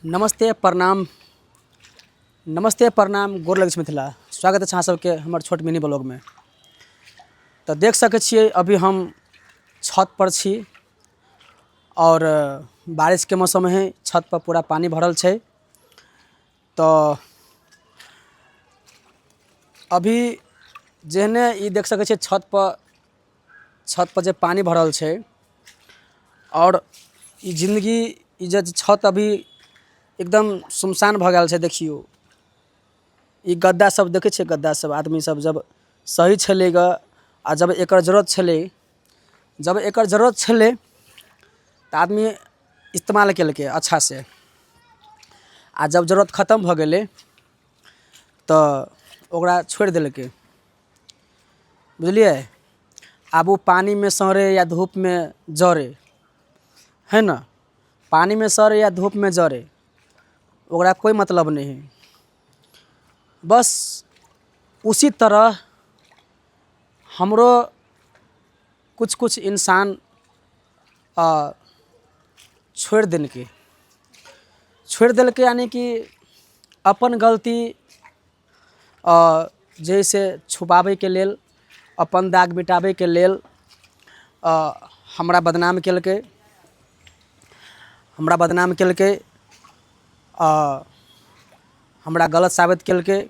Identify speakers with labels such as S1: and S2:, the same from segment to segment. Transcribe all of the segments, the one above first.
S1: नमस्ते प्रणाम गोर लगै छै मिथिला। स्वागत है अहाँ सबके हमर छोट मिनी ब्लॉग में। तो देख सकै छियै अभी हम छत पर छी और बारिश के मौसम है। छत पर पूरा पानी भरल छै। तो अभी जेहने ई देख सकै छियै छत पर जे पानी भरल छै और ई जिंदगी ई जे छत अभी एकदम सुनसान भ गेल छै। देखियो ई गद्दा सब देखे छियै, गद्दा सब आदमी सब जब सही छलै ग आ जब एकर जरूरत छलै त आदमी इस्तेमाल केलकै अच्छा से, आ जब जरूरत खत्म भ गेलै तो ओकरा छोड़ देलकै। बुझलिए? आब वो पानी में सड़े या धूप में जड़े, है ना? पानी में सड़े या धूप में जड़े ओकरा कोई मतलब नहीं है। बस उसी तरह हमरो कुछ इंसान छोड़ देलकै यानी कि अपन गलती जैसे छुपावे के लेल, अपन दाग मिटावे के लेल हमरा बदनाम केलकै, हमरा गलत साबित केलकै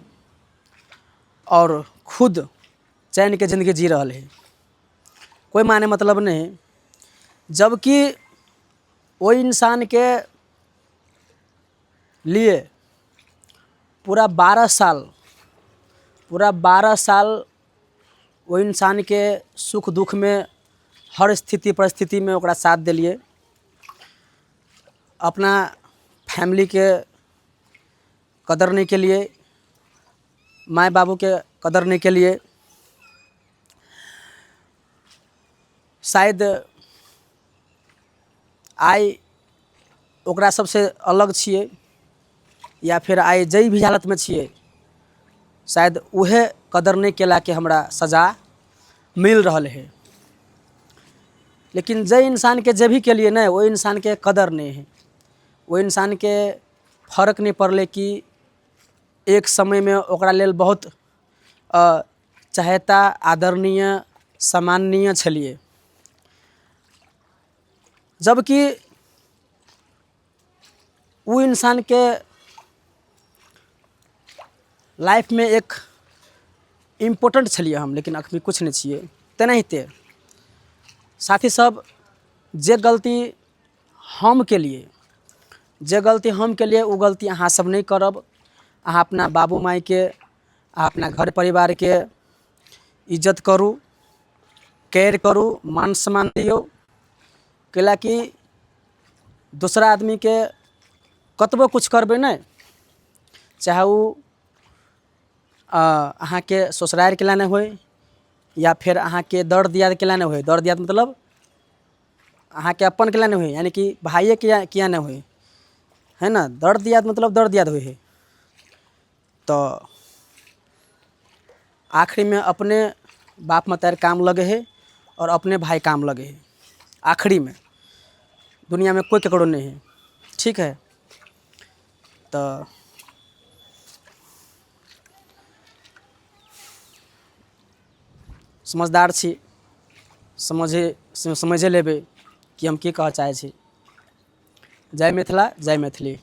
S1: और खुद चैन के ज़िंदगी जी रहल है। कोई माने मतलब नहीं। जबकि वो इंसान के लिए पूरा 12 साल वो इंसान के सुख दुख में हर स्थिति परिस्थिति में ओकरा साथ दिलिए। अपना फैमिली के कदर नहीं के लिए, माँ बाबू के कदर नहीं के लिए, शायद आइ ओकरा सबसे अलग छिए या फिर आइ जई भी हालत में छिए, शायद उहे कदर नहीं केला के हमरा सजा मिल रहल है। लेकिन जई इंसान के जे भी के लिए ना, वो इंसान के कदर नहीं है। वो इंसान के फर्क नहीं पड़ले कि एक समय में ओकरा लेल बहुत चहेता, आदरणीय, सम्माननीय छलिए। जबकि वो इंसान के लाइफ में एक इम्पोर्टेंट छलिए हम, लेकिन अखनी कुछ नहीं छिए। तेनाहिते साथी सब जे गलती हम केलिए वो गलती अहाँ सब नहीं करब। अहाँ अपना बाबू माई के, अपना घर परिवार के इज्जत करू, केयर करू, मान सम्मान दियो। कैला कि दूसरा आदमी के कतबो कुछ करबे ना, चाहे वो अहाँ के ससुराल के लाने होय या फिर अहाँ के दर्द दियाद के लाने होय। दर्द दियाद मतलब अहाँ के अपन के लाने होय, यानी कि भाइये के किया ना होय, है ना? दर्द दियाद मतलब दर्द दियाद होय है। तो आखिरी में अपने बाप मतार काम लगे है और अपने भाई काम लगे है। आखिरी में दुनिया में कोई केकरो नहीं है। ठीक है? तो समझदार छी, समझे लेबे कि हम की कह चाहे छी। जय मिथिला, जय मैथिली।